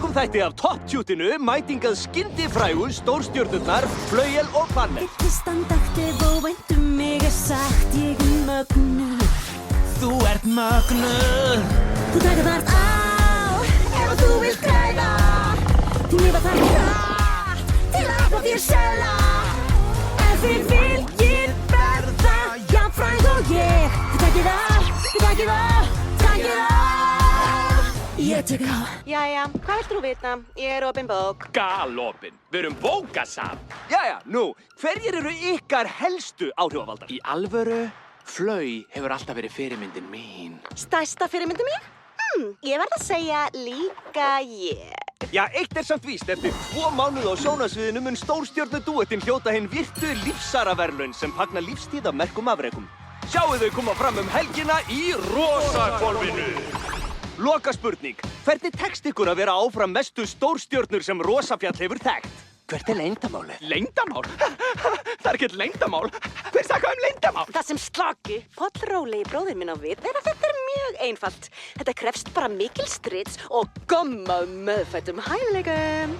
nýlegum þætti af Top-tjútinu mætingað skyndifrægu stórstjörnurnar Flauel og Planet. Fyrst andaktið og væntum mig sagt ég mögnuð. Þú ert mögnuð. Þú taka þart á ef þú vilt græða. Því lifa þarf hratt til að afla þér sela. Ef þið viljið verða jafnfræg og ég. Þið takið á, takið á. Ég tek á. Jæja, hvað viltu nú vita? Ég er opin bók. Galopin. Við erum bókasafn. Jæja, nú, hverjir eru ykkar helstu áhrifavaldar? Í alvöru, Flau hefur alltaf verið fyrirmyndin mín. Stærsta fyrirmyndi mín? Ég verð að segja líka ég. Já, eitt er samt víst, eftir 2 mánuði á sjónasviðinu mun stórstjörnudúettin hljóta hinn virtu lífsaraverðlaun sem fagna lífstíð af merkum afrekum. Sjáu þau koma fram helgina í Rosahvolfinu. Loka spurning, hvernig tekst ykkur að vera áfram mestu stórstjörnur sem Rosafjall hefur þekkt? Hvert er leyndamálið? Leyndamál? Það er ekkert leyndamál. Hver sagði leyndamál? Það sem slaki, pollrólegi bróðir minn á við, er að þetta er mjög einfalt. Þetta krefst bara mikil strits og gomma meðfættum hæfileikum.